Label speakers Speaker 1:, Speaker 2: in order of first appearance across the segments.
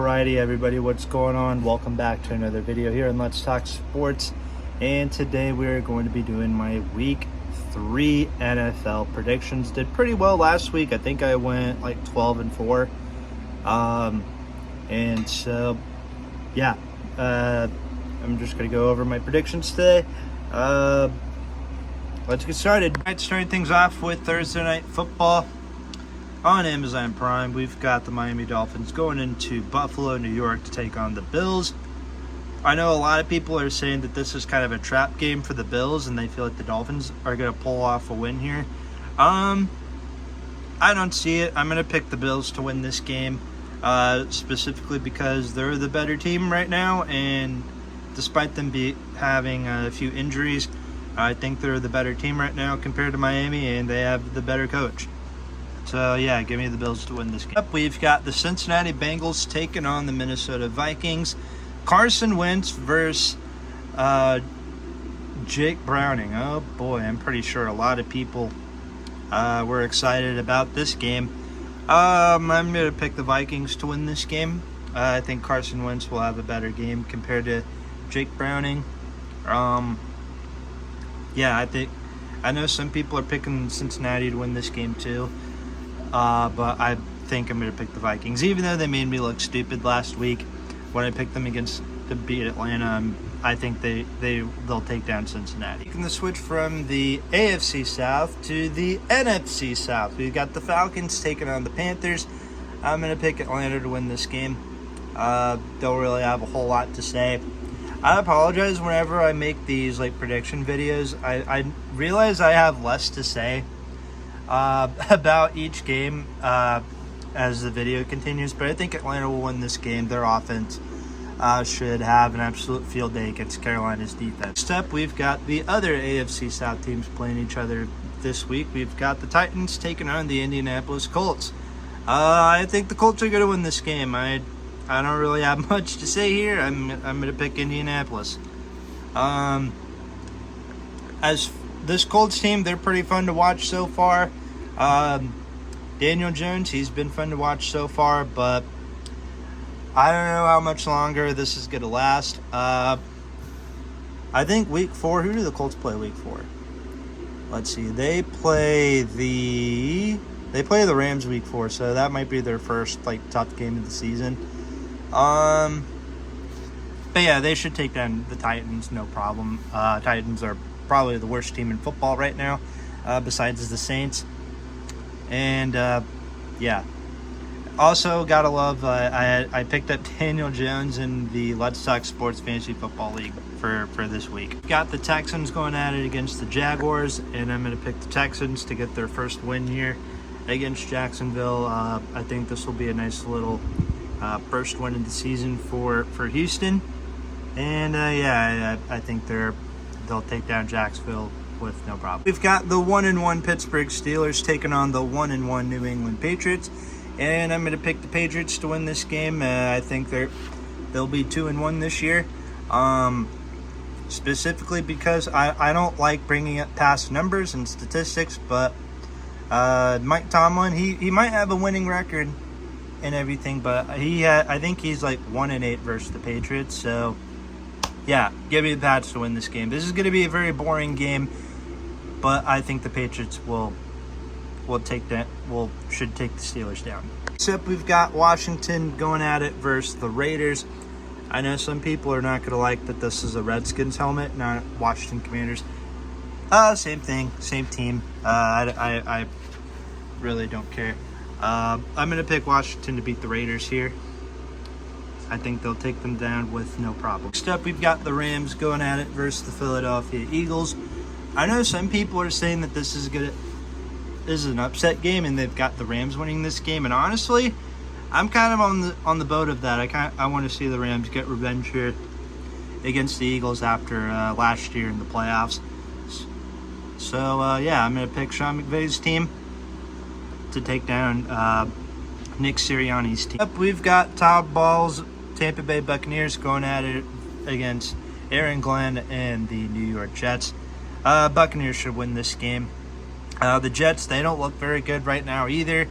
Speaker 1: Alrighty everybody, what's going on? Welcome back to another video here on Let's Talk Sports. And today we're going to be doing my week 3 NFL predictions. Did pretty well last week. I think I went like 12-4. And so yeah, I'm just gonna go over my predictions today. Let's get started. Alright, starting things off with Thursday Night Football on Amazon Prime. We've got the Miami Dolphins going into Buffalo, New York to take on the Bills. I know a lot of people are saying that this is kind of a trap game for the Bills and they feel like the Dolphins are going to pull off a win here. I don't see it. I'm going to pick the Bills to win this game, specifically because they're the better team right now, and despite them having a few injuries, I think they're the better team right now compared to Miami, and they have the better coach. So yeah, give me the Bills to win this game. We've got the Cincinnati Bengals taking on the Minnesota Vikings. Carson Wentz versus Jake Browning. Oh boy, I'm pretty sure a lot of people were excited about this game. I'm going to pick the Vikings to win this game. I think Carson Wentz will have a better game compared to Jake Browning. Yeah, I know some people are picking Cincinnati to win this game too. But I think I'm going to pick the Vikings, even though they made me look stupid last week when I picked them to beat Atlanta. I think they'll take down Cincinnati. Making the switch from the AFC South to the NFC South. We've got the Falcons taking on the Panthers. I'm going to pick Atlanta to win this game. Don't really have a whole lot to say. I apologize whenever I make these prediction videos. I realize I have less to say about each game as the video continues, but I think Atlanta will win this game. Their offense should have an absolute field day against Carolina's defense. Next up, we've got the other AFC South teams playing each other this week. We've got the Titans taking on the Indianapolis Colts. I think the Colts are going to win this game. I don't really have much to say here. I'm going to pick Indianapolis. As this Colts team, they're pretty fun to watch so far. Daniel Jones, he's been fun to watch so far, but I don't know how much longer this is going to last. I think week 4, who do the Colts play week 4? Let's see. They play the Rams week 4, so that might be their first tough game of the season. But yeah, they should take down the Titans, no problem. Titans are probably the worst team in football right now, besides the Saints. And yeah, also gotta love. I picked up Daniel Jones in the Let's Talk Sports Fantasy Football League for this week. Got the Texans going at it against the Jaguars, and I'm gonna pick the Texans to get their first win here against Jacksonville. I think this will be a nice little first win of the season for Houston, and yeah, I think they'll take down Jacksonville with no problem. We've got the 1-1 Pittsburgh Steelers taking on the 1-1 New England Patriots, and I'm going to pick the Patriots to win this game. I think they'll be 2-1 this year, specifically because I don't like bringing up past numbers and statistics, but Mike Tomlin, he might have a winning record and everything, but I think he's 1-8 versus the Patriots. So yeah, give me the Pats to win this game. This is going to be a very boring game, but I think the Patriots should take the Steelers down. Except we've got Washington going at it versus the Raiders. I know some people are not going to like that this is a Redskins helmet, not Washington Commanders. Same thing, same team. I really don't care. I'm going to pick Washington to beat the Raiders here. I think they'll take them down with no problem. Next up, we've got the Rams going at it versus the Philadelphia Eagles. I know some people are saying that this is an upset game and they've got the Rams winning this game. And honestly, I'm kind of on the boat of that. I want to see the Rams get revenge here against the Eagles after last year in the playoffs. So yeah, I'm going to pick Sean McVay's team to take down Nick Sirianni's team. Up, we've got Todd Bowles' Tampa Bay Buccaneers going at it against Aaron Glenn and the New York Jets. Buccaneers should win this game. The Jets, they don't look very good right now either.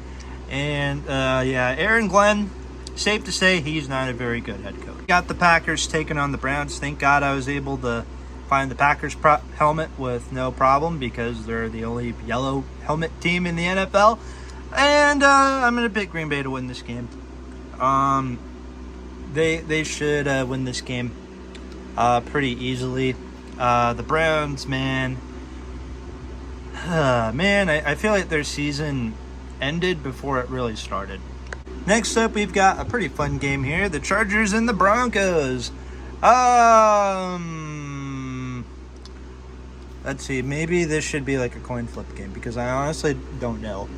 Speaker 1: And yeah, Aaron Glenn, safe to say he's not a very good head coach. Got the Packers taking on the Browns. Thank God I was able to find the Packers helmet with no problem because they're the only yellow helmet team in the NFL. And I'm going to pick Green Bay to win this game. They should win this game pretty easily. The Browns, man, I feel like their season ended before it really started. Next up, we've got a pretty fun game here. The Chargers and the Broncos. Let's see. Maybe this should be like a coin flip game because I honestly don't know.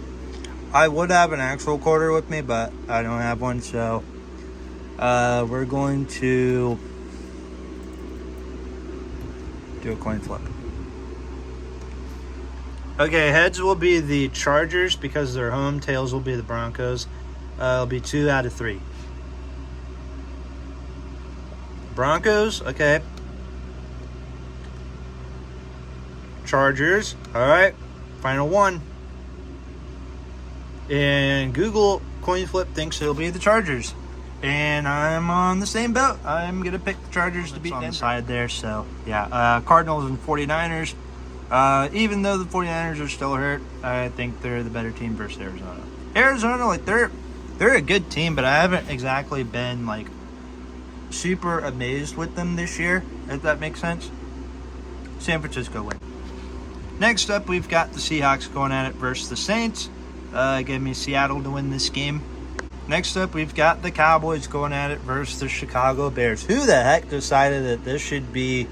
Speaker 1: I would have an actual quarter with me, but I don't have one. So we're going to do a coin flip. Okay, heads will be the Chargers because they're home. Tails will be the Broncos. It'll be 2 out of 3. Broncos, okay. Chargers, all right. Final one. And Google coin flip thinks it'll be the Chargers. And I'm on the same boat. I'm going to pick the Chargers to beat on the side there. So, yeah, Cardinals and 49ers. Even though the 49ers are still hurt, I think they're the better team versus Arizona. Arizona, like, they're a good team, but I haven't exactly been, like, super amazed with them this year, if that makes sense. San Francisco win. Next up, we've got the Seahawks going at it versus the Saints. Give me Seattle to win this game. Next up, we've got the Cowboys going at it versus the Chicago Bears. Who the heck decided that this should be,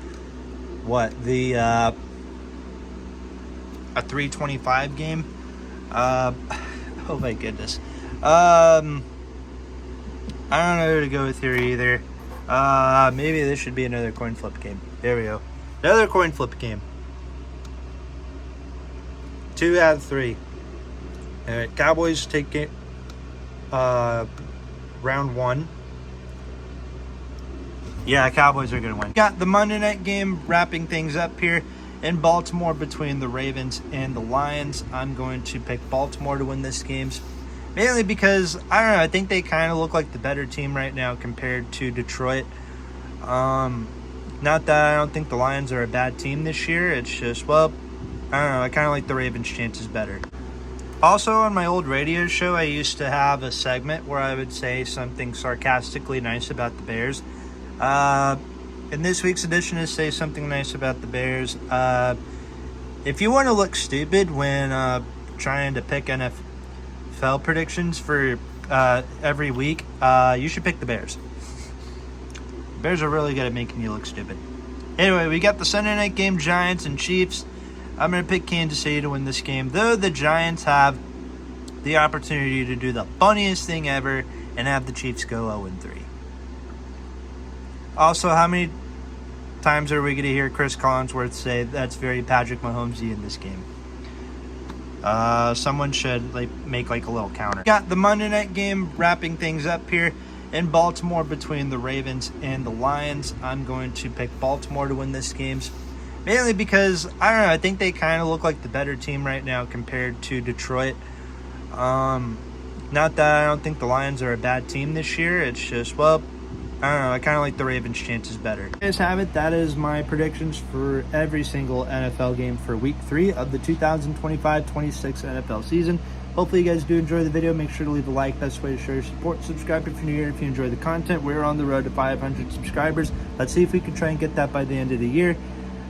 Speaker 1: a 3:25 game? Oh my goodness. I don't know who to go with here either. Maybe this should be another coin flip game. There we go. Another coin flip game. 2 out of 3. All right, Cowboys take it. Round 1. Yeah, Cowboys are going to win. Got the Monday night game wrapping things up here in Baltimore between the Ravens and the Lions. I'm going to pick Baltimore to win this game. Mainly because, I don't know, I think they kind of look like the better team right now compared to Detroit. Not that I don't think the Lions are a bad team this year. It's just, well, I don't know, I kind of like the Ravens' chances better. Also, on my old radio show, I used to have a segment where I would say something sarcastically nice about the Bears. In this week's edition is Say Something Nice About the Bears. If you want to look stupid when trying to pick NFL predictions for every week, you should pick the Bears. The Bears are really good at making you look stupid. Anyway, we got the Sunday night game, Giants and Chiefs. I'm going to pick Kansas City to win this game, though the Giants have the opportunity to do the funniest thing ever and have the Chiefs go 0-3. Also, how many times are we going to hear Chris Collinsworth say that's very Patrick Mahomesy in this game? Someone should make a little counter. Got the Monday night game wrapping things up here in Baltimore between the Ravens and the Lions. I'm going to pick Baltimore to win this game. Mainly because, I don't know, I think they kind of look like the better team right now compared to Detroit. Not that I don't think the Lions are a bad team this year. It's just, well, I don't know, I kind of like the Ravens' chances better. You guys have it. That is my predictions for every single NFL game for Week 3 of the 2025-26 NFL season. Hopefully you guys do enjoy the video. Make sure to leave a like. Best way to show your support. Subscribe if you're new here. If you enjoy the content, we're on the road to 500 subscribers. Let's see if we can try and get that by the end of the year.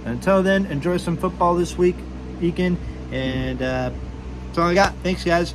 Speaker 1: Until then, enjoy some football this weekend, and that's all I got. Thanks, guys.